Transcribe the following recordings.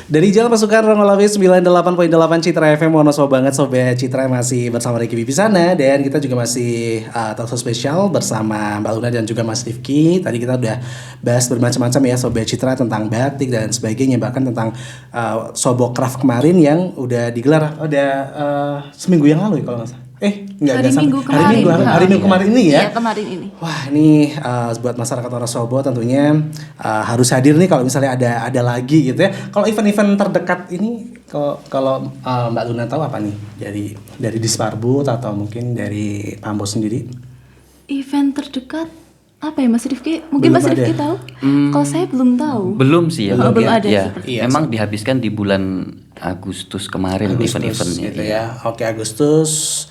Dari Jalan Pasukan Ronggolawe 98.8 Citra FM. Wonosobo banget Sobat Citra, masih bersama Ricky Wibisana. Dan kita juga masih talkshow spesial bersama Mbak Luna dan juga Mas Rifki. Tadi kita udah bahas bermacam-macam ya Sobat Citra, tentang batik dan sebagainya. Bahkan tentang Sobokraft kemarin yang udah digelar seminggu yang lalu ya kalau nggak salah. Hari Minggu kemarin ini ya. Iya, kemarin ini. Wah, ini buat masyarakat Wonosobo tentunya harus hadir nih kalau misalnya ada lagi gitu ya. Kalau event-event terdekat ini kalau Mbak Luna tahu apa nih dari Disparbud atau mungkin dari Pambo sendiri? Event terdekat apa ya Mas Rifki? Mungkin Mas Rifki tahu? Kalau saya belum tahu. Belum sih ya. Belum ada. Ya. Memang dihabiskan di bulan Agustus kemarin event-eventnya gitu ya. Oke, Agustus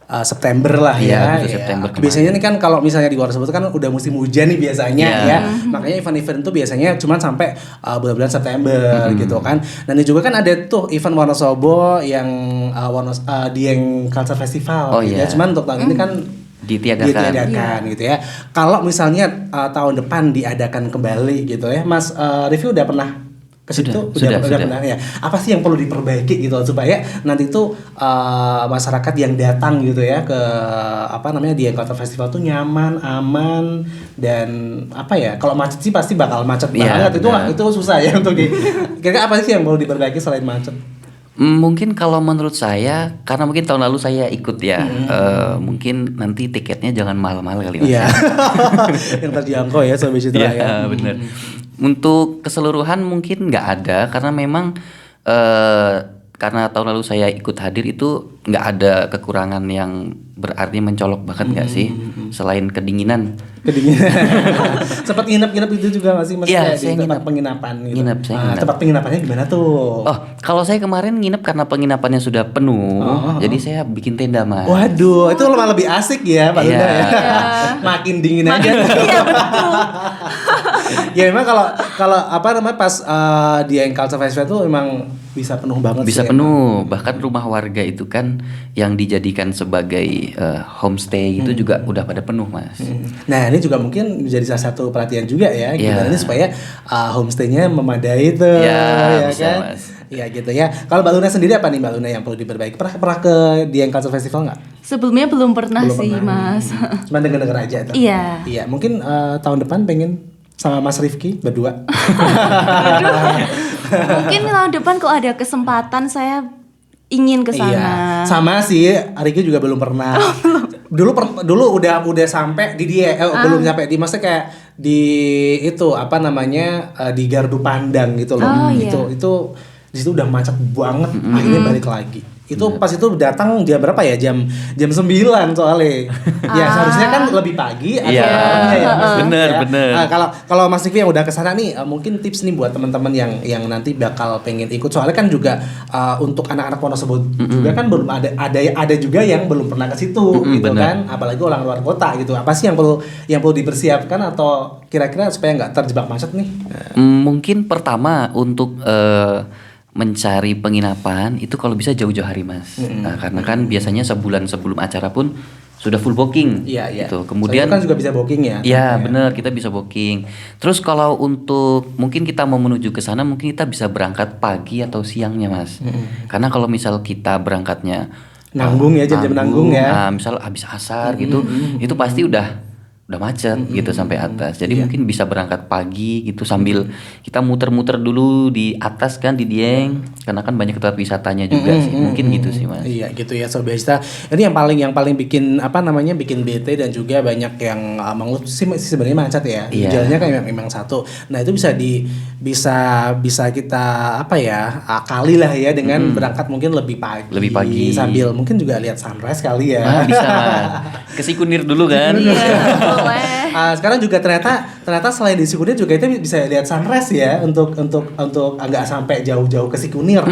September lah ya. September biasanya nih kan kalau misalnya di Wonosobo kan udah musim hujan nih biasanya ya. Makanya event-event itu biasanya cuma sampai bulan-bulan September gitu kan. Dan ini juga kan ada tuh event Wonosobo yang Dieng Culture Festival gitu ya. Cuman untuk tahun ini kan ditiadakan gitu ya. Kalau misalnya tahun depan diadakan kembali gitu ya, Mas Review udah pernah ke situ? Sudah pernah ya. Apa sih yang perlu diperbaiki gitu supaya nanti tuh masyarakat yang datang gitu ya ke Dieng Culture Festival tuh nyaman, aman, dan kalau macet sih pasti bakal macet banget. Itu susah ya untuk kira-kira apa sih yang perlu diperbaiki selain macet? Mungkin kalau menurut saya, karena mungkin tahun lalu saya ikut ya, mungkin nanti tiketnya jangan mahal-mahal kali Mas. Iya. Yang terjangkau ya Sobat Citra ya. Benar. Untuk keseluruhan mungkin nggak ada, karena memang karena tahun lalu saya ikut hadir itu nggak ada kekurangan yang berarti mencolok banget nggak sih, selain kedinginan. Sempat nginep itu juga nggak sih Mas? Iya, di tempat penginapan gitu. Nginep. Tempat penginapannya gimana tuh? Oh, kalau saya kemarin nginep karena penginapannya sudah penuh, jadi saya bikin tenda Mas. Waduh, itu lebih asik ya Pak Luna ya. Makin dingin aja. Iya betul. Ya memang kalau pas Dieng Culture Festival itu memang bisa penuh banget. Bisa penuh, bahkan rumah warga itu kan yang dijadikan sebagai homestay itu juga udah pada penuh Mas. Nah ini juga mungkin menjadi salah satu perhatian juga ya, gimana ini supaya homestaynya memadai tuh, ya bisa, kan? Mas. Iya gitu ya. Kalau Mbak Luna sendiri apa nih Mbak Luna yang perlu diperbaiki? Pernah ke Dieng Culture Festival nggak? Sebelumnya belum pernah sih Mas. Cuma denger-denger aja tuh. Iya. Iya, mungkin tahun depan pengen sama Mas Rifki berdua. Mungkin tahun depan kalau ada kesempatan saya ingin ke sana. Iya. Sama sih, Riki juga belum pernah. Dulu udah sampai di dia belum sampai di maksudnya kayak di itu di Gardu Pandang gitu loh. Itu di situ udah macet banget, akhirnya balik lagi. Itu pas itu datang jam berapa ya? Jam 9 soalnya. Ya seharusnya kan lebih pagi atau malamnya ya Mas. Bener. Nah, kalau Mas Rifki yang udah kesana nih, mungkin tips nih buat teman-teman yang nanti bakal pengen ikut. Soalnya kan juga untuk anak-anak Wonosobo juga kan belum ada juga yang belum pernah ke situ gitu kan. Apalagi orang luar kota gitu. Apa sih yang perlu dipersiapkan atau kira-kira supaya nggak terjebak macet nih? Mungkin pertama untuk mencari penginapan itu kalau bisa jauh-jauh hari Mas. Nah, karena kan biasanya sebulan sebelum acara pun sudah full booking. Iya. Gitu. Kemudian kan juga bisa booking ya. Iya, benar, kita bisa booking. Terus kalau untuk mungkin kita mau menuju ke sana, mungkin kita bisa berangkat pagi atau siangnya Mas. Karena kalau misal kita berangkatnya nanggung ya, jam-jam nanggung ya. Misal habis asar gitu, itu pasti udah macet gitu sampai atas. Jadi mungkin bisa berangkat pagi gitu sambil kita muter-muter dulu di atas kan di Dieng, karena kan banyak tempat wisatanya juga sih. Mungkin gitu sih Mas. Iya gitu ya Sobat Citra. Ini yang paling bikin bikin bete dan juga banyak yang mengeluh sih sebenarnya macet ya. Jalannya kan memang satu. Nah, itu bisa kita akali lah ya dengan berangkat mungkin lebih pagi. Sambil mungkin juga lihat sunrise kali ya. Bisa Mas. Ke Sikunir dulu kan. Sekarang juga ternyata selain di Sikunir juga itu bisa lihat sunrise ya untuk nggak sampai jauh-jauh ke Sikunir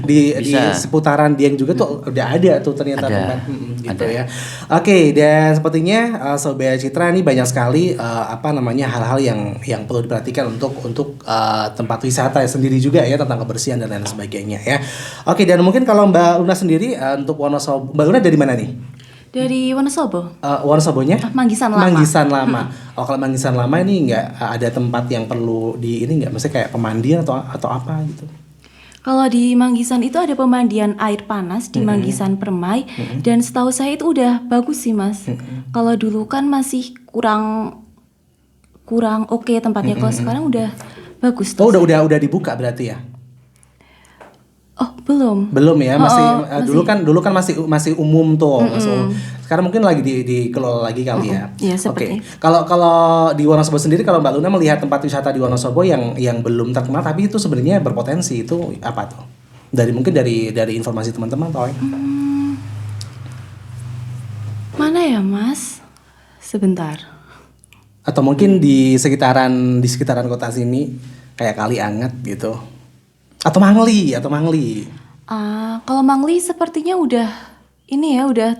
di seputaran Dieng juga tuh udah ada tuh ternyata tempat gitu ya. Oke, dan sepertinya Sobat Citra nih banyak sekali hal-hal yang perlu diperhatikan untuk tempat wisata sendiri juga ya, tentang kebersihan dan lain sebagainya ya. Oke, dan mungkin kalau Mbak Luna sendiri untuk Wonosobo, Mbak Luna dari mana nih? Dari Wonosobo. Wonosobonya? Manggisan Lama. Manggisan Lama. Kalau Manggisan Lama ini nggak ada tempat yang perlu di ini nggak? Maksudnya kayak pemandian atau apa gitu? Kalau di Manggisan itu ada pemandian air panas di Manggisan Permai, dan setahu saya itu udah bagus sih Mas. Kalau dulu kan masih kurang oke tempatnya. Kalau sekarang udah bagus. Oh, udah dibuka berarti ya? Oh, belum. Belum ya, masih masih. dulu kan masih umum tuh. Sekarang mungkin lagi dikelola lagi kali ya. Iya, Oke. seperti. Kalau di Wonosobo sendiri, kalau Mbak Luna melihat tempat wisata di Wonosobo yang belum terkenal tapi itu sebenarnya berpotensi, itu apa tuh? Mungkin dari informasi teman-teman atau Mana ya Mas? Sebentar. atau mungkin di sekitaran kota sini kayak Kali Anget gitu. Atau Mangli. Kalau Mangli sepertinya udah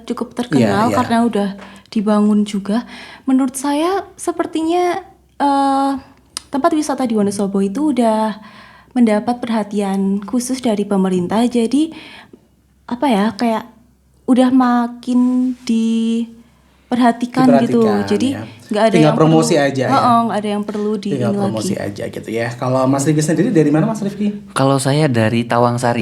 cukup terkenal Iya. karena udah dibangun juga. Menurut saya sepertinya tempat wisata di Wonosobo itu udah mendapat perhatian khusus dari pemerintah. Jadi kayak udah makin diperhatikan gitu. Jadi ya. nggak ada Tinggal yang promosi perlu, aja ya. nggak ada yang perlu di Tinggal ini promosi lagi. aja gitu ya. Kalau Mas Rifki sendiri dari mana Mas Rifki? Kalau saya dari Tawangsari.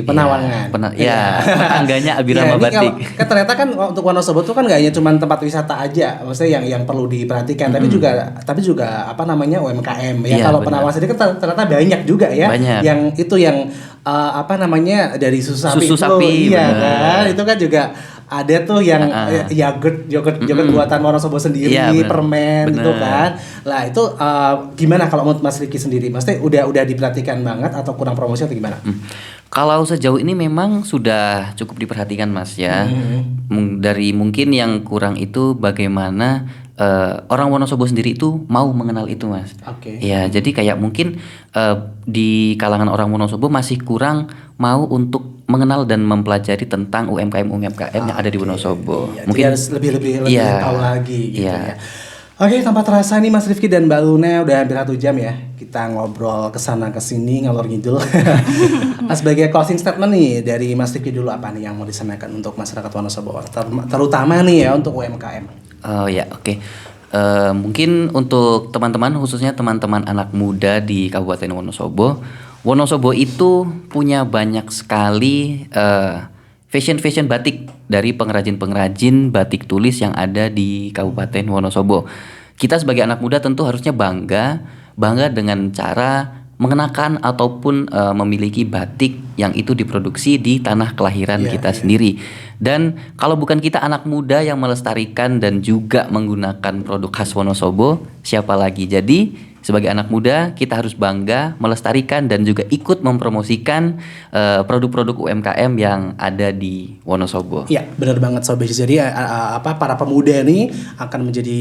Penawangan. Tetangganya Ini Abirama Batik. kan ternyata kan untuk Wonosobo tuh kan gak hanya cuma tempat wisata aja, maksudnya yang perlu diperhatikan, tapi juga UMKM ya. Iya, Kalau benar. Penawang sendiri kan ternyata banyak juga ya. Banyak. Yang itu yang dari susu sapi Susu itu, sapi, iya benar. kan? Itu kan juga ada tuh yang yogurt buatan Wonosobo sendiri, Iya, benar. permen gitu Benar. kan. Lah itu gimana kalau menurut Mas Riki sendiri? Maksudnya udah diperhatikan banget atau kurang promosi atau gimana? Kalau sejauh ini memang sudah cukup diperhatikan Mas ya. Dari mungkin yang kurang itu bagaimana orang Wonosobo sendiri itu mau mengenal itu Mas. Oke. Ya, jadi kayak mungkin di kalangan orang Wonosobo masih kurang mau untuk mengenal dan mempelajari tentang UMKM yang ada di Wonosobo. Iya, Mungkin dia harus lebih Iya. tahu lagi gitu Iya. ya. Oke, tanpa terasa nih Mas Rifki dan Mbak Luna udah hampir 1 jam ya. Kita ngobrol kesana kesini ngalor ngidul. Nah, sebagai closing statement nih dari Mas Rifki dulu, apa nih yang mau disampaikan untuk masyarakat Wonosobo, terutama nih ya untuk UMKM. Oh ya, oke. Mungkin untuk teman-teman, khususnya teman-teman anak muda di Kabupaten Wonosobo, Wonosobo itu punya banyak sekali fashion batik dari pengrajin batik tulis yang ada di Kabupaten Wonosobo. Kita sebagai anak muda tentu harusnya bangga dengan cara mengenakan ataupun memiliki batik yang itu diproduksi di tanah kelahiran kita sendiri. Dan kalau bukan kita anak muda yang melestarikan dan juga menggunakan produk khas Wonosobo, siapa lagi? Jadi sebagai anak muda kita harus bangga melestarikan dan juga ikut mempromosikan produk-produk UMKM yang ada di Wonosobo. Iya, benar banget Sobat. Jadi para pemuda nih akan menjadi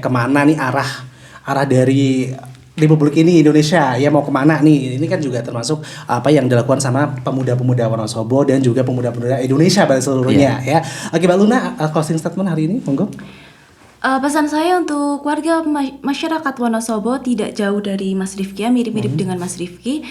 kemana nih arah dari Republik ini Indonesia ya, mau kemana nih? Ini kan juga termasuk apa yang dilakukan sama pemuda-pemuda Wonosobo dan juga pemuda-pemuda Indonesia pada seluruhnya ya. Oke, Mbak Luna, closing statement hari ini, monggo. Pesan saya untuk warga masyarakat Wonosobo tidak jauh dari Mas Rifki, mirip-mirip dengan Mas Rifki.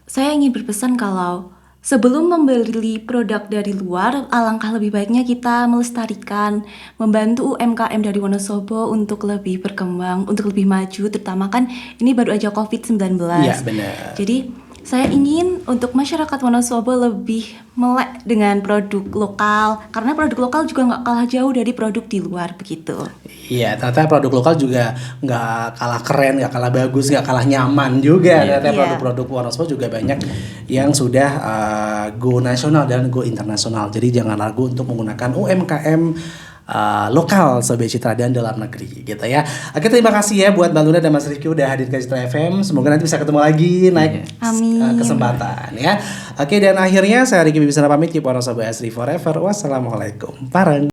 Saya ingin berpesan kalau sebelum membeli produk dari luar, alangkah lebih baiknya kita melestarikan, membantu UMKM dari Wonosobo untuk lebih berkembang, untuk lebih maju, terutama kan ini baru aja COVID-19. Iya, benar. Jadi saya ingin untuk masyarakat Wonosobo lebih melek dengan produk lokal, karena produk lokal juga nggak kalah jauh dari produk di luar begitu. Iya, ternyata produk lokal juga nggak kalah keren, nggak kalah bagus, nggak kalah nyaman juga. Ternyata produk-produk Wonosobo juga banyak yang sudah go nasional dan go internasional. Jadi jangan ragu untuk menggunakan UMKM lokal Sobat Citra dan dalam negeri gitu ya. Oke, terima kasih ya buat Mbak Luna dan Mas Rifki udah hadir ke Citra FM. Semoga nanti bisa ketemu lagi kesempatan ya. Oke, dan akhirnya saya Riki Bibisana pamit, keep Wonosobo Asri forever. Wassalamualaikum. Pareng.